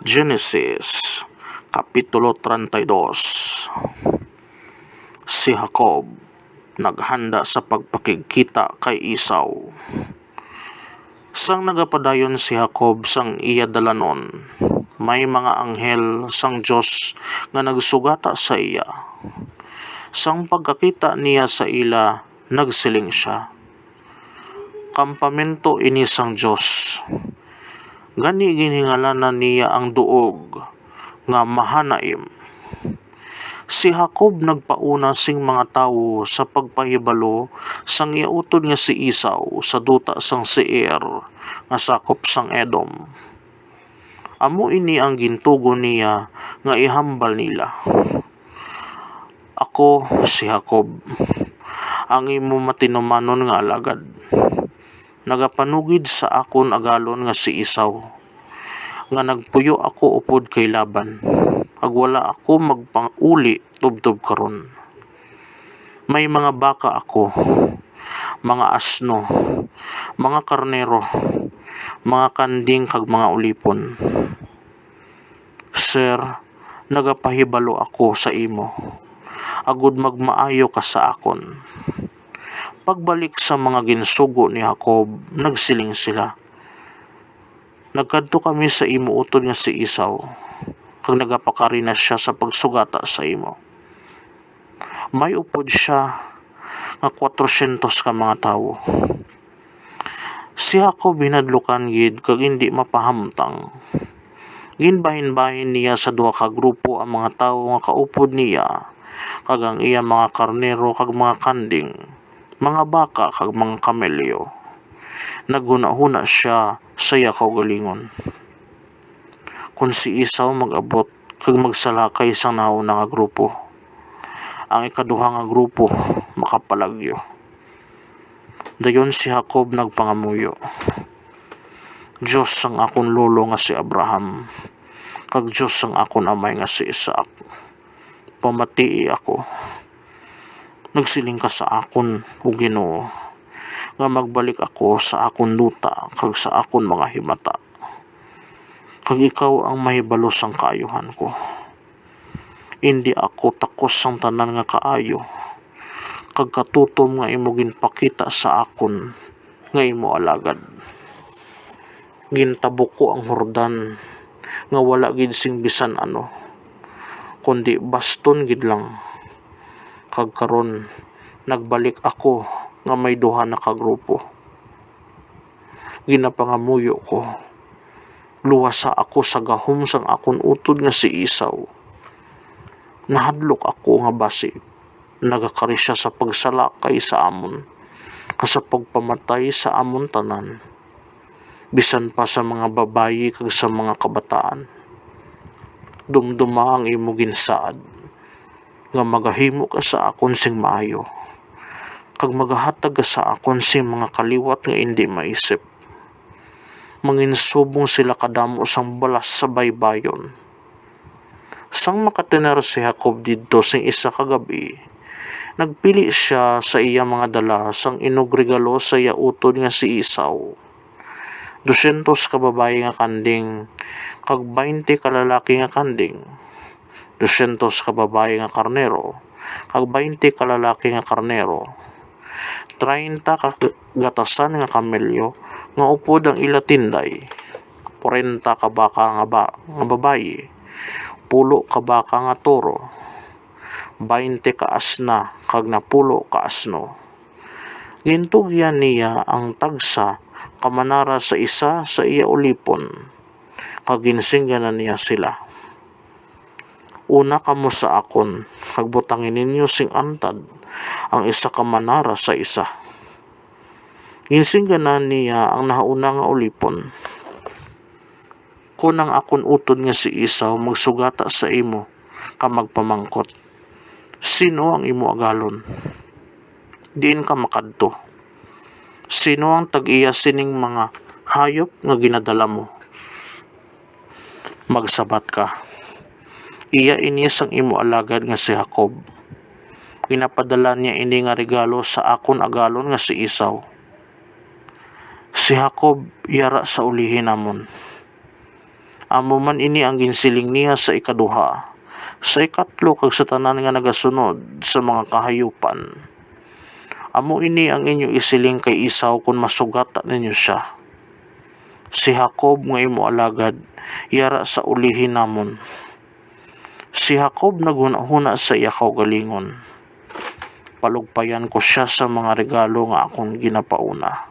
Genesis Kapitulo 32. Si Jacob naghanda sa pagpakigkita kay Esau. Sang nagapadayon si Jacob sang iya dalanon, may mga anghel sang Dios nga nagsugata sa iya. Sang pagkakita niya sa ila, nagsiling siya, "Kampamento ini sang Dios." Gani ginhingalanan niya ang duog nga Mahanaim. Si Jacob nagpauna sing mga tawo sa pagpahibalo sang iautod nga si Esau sa duta sang Seir nga sakop sang Edom. Amo ini ang gintugo niya nga ihambal nila. "Ako si Jacob, ang imo matinumanon nga alagad. Nagapanugid sa akon agalon nga si Esau, nga nagpuyo ako upod kay Laban, ag wala ako magpanguli tubtob karon. May mga baka ako, mga asno, mga karnero, mga kanding kag mga ulipon. Sir, nagapahibalo ako sa imo, agud magmaayo ka sa akon." Pagbalik sa mga ginsugo ni Jacob, nagsiling sila, "Nagkadto kami sa imo utod nga si Esau, kag nagapakari na siya sa pagsugata sa imo. May upod siya nga 400 ka mga tawo." Si Jacob hinadlukan gid kag hindi mapahamtang. Ginbahin-bahin niya sa duha ka grupo ang mga tawo nga kaupod niya, kag ang iya mga karnero kag mga kanding, mga baka kag mga kamelyo. Naghuna-huna siya sa iya kaugalingon. Kung si Esau mag-abot kag magsalakay sa nauna nga grupo, ang ikaduha nga grupo makapalagyo. Dayon si Jacob nagpangamuyo, "Diyos ang akon lolo nga si Abraham, kag Diyos ang akon amay nga si Isaac, pamatii ako. Nagsiling ka sa akon, o Ginoo, nga magbalik ako sa akon duta kag sa akon mga himata, kag ikaw ang mahibalo sang kaayuhan ko. Hindi ako takos sang tanan nga kaayo, kag katutom nga imo ginpakita sa akon nga imo alagad. Gintabok ko ang Jordan nga wala gid sing bisan ano, kundi baston gid lang. Kag karon nagbalik ako nga may duha na ka grupo. Ginapangamuyo ko, luwasa ako sa gahom sang akon utod nga si Esau. Nahadlok ako nga basi nagakari siya sa pagsalakay sa amon, sa pagpamatay sa amon tanan, bisan pa sa mga babayi kag sa mga kabataan. Dumduma ang imo ginsaad, nga magahimo ka sa akon sing maayo, kag magahatag ka sa akon sing mga kaliwat nga hindi maisip. Manginsubong sila kadamo sang balas sa baybayon." Sang makatinar si Jacob didto sing isa ka gabi, nagpili siya sa iya mga dala sang inugregalo sa iya utod nga si Esau. 200 ka babayi nga kanding, kag 20 ka lalaki nga kanding, 200 ka babayi nga karnero, kag 20 ka lalaki nga karnero, 30 ka gatasan nga kamelyo nga upod ang ila tinday, 40 ka baka nga babayi, 10 ka baka nga toro, 20 ka asna kag 10 ka asno. Gintugyan niya ang tagsa kamanara sa isa sa iya ulipon, kag ginsingganan niya sila, "Una kamo sa akon, kag butangin ninyo sing antad ang isa ka manara sa isa." Ginsingganan niya ang nahauna nga ulipon, "Kung ang akon utod nga si Esau magsugata sa imo ka magpamangkot, sino ang imo agalon? Diin ka makadto. Sino ang tag-iya sining mga hayop nga ginadala mo? Magsabat ka. Iya ini sang imo alagad nga si Jacob. Ginapadala niya ini nga regalo sa akon agalon nga si Esau. Si Jacob yara sa ulihin namon. Amo man ini ang ginsiling niya sa ikaduha, sa ikatlo kag sa tanan nga nagasunod sa mga kahayupan. Amo ini ang inyo isiling kay Isaw kung masugata ninyo siya. Si Jacob nga imo alagad, yara sa ulihin namon. Si Jacob naghuna-huna sa iya kaugalingon. Palugpayan ko siya sa mga regalo nga akong ginapauna.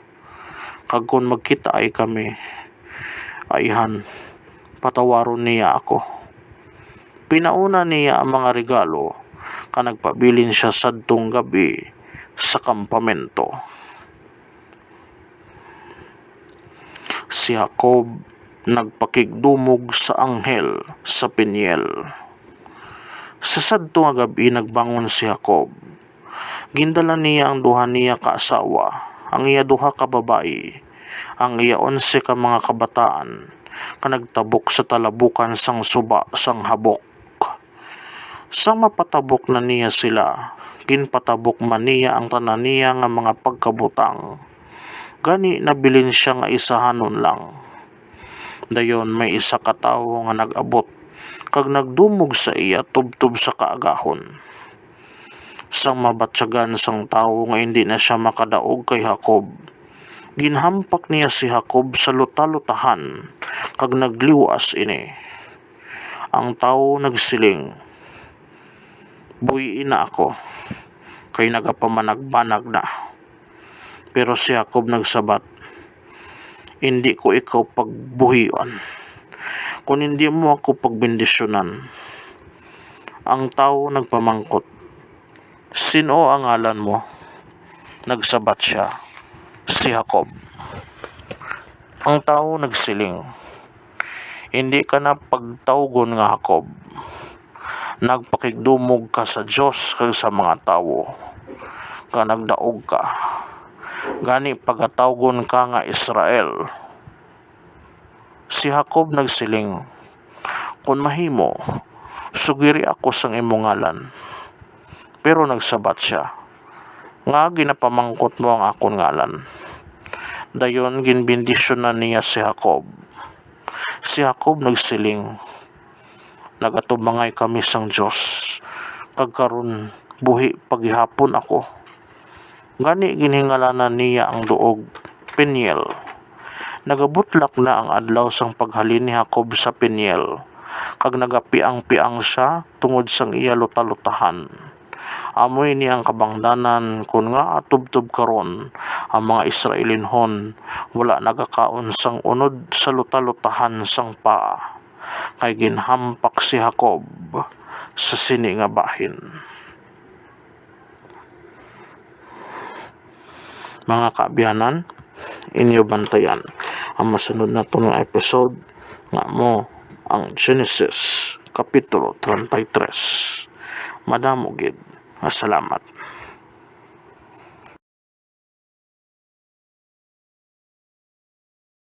Kag kung magkita ay kami, ayhan, patawaron niya ako. Pinauna niya ang mga regalo, ka nagpabilin siya sadtong gabi sa kampamento. Si Jacob nagpakigdumog sa anghel sa Peniel. Sa sadto nga gabi nagbangon si Jacob. Gindala niya ang duha niya kaasawa, ang iya duha ka babayi, ang iya 11 ka mga kabataan, ka nagtabok sa talabukan sang suba sang habok. Sang mapatabok na niya sila, ginpatabok man niya ang tanan niya nga mga pagkabutang. Gani nabilin siya nga isahanon lang. Dayon may isa ka tawo nga nag-abot, kag nagdumog sa iya tubtob sa kaagahon. Sang mabatyagan sang tawo nga hindi na siya makadaog kay Jacob, ginhampak niya si Jacob sa luta-lutahan, kag nagliwas ini. Ang tawo nagsiling, buhiin na ako, kay nagapamanagbanag na. Pero si Jacob nagsabat, hindi ko ikaw pagbuhian, kung hindi mo ako pagbendisyonan. Ang tao nagpamangkot, sino ang ngalan mo? Nagsabat siya, si Jacob. Ang tao nagsiling, hindi ka na pagtawgon nga Jacob. Nagpakigdumog ka sa Diyos kag sa mga tao, ka nagdaog ka. Gani pagatawgon ka nga Israel. Si Jacob nagsiling, kung mahimo, sugiri ako sang imong ngalan. Pero nagsabat siya, nga ginapamangkot mo ang akon ngalan. Dayon ginbendisyon na niya si Jacob. Si Jacob nagsiling, nagatubangay kami sang Dios, kag karon buhi paghihapon ako. Gani ginhingalanan niya ang duog Peniel. Nagabutlak na ang adlaw sang paghalin ni Jacob sa Peniel, kag nagapiang-piang siya tungod sang iya luta-lutahan. Amoy ni ang kabangdanan kun nga atubtob karon ang mga Israelinhon wala nagakaon sang unod sa luta-lutahan sang paa, kay ginhampak si Jacob sa sini nga bahin. Mga kaabiyanan, inyo bantayan ang masunod na itong episode nga mo ang Genesis Kapitulo 33. Madamo gid. Salamat.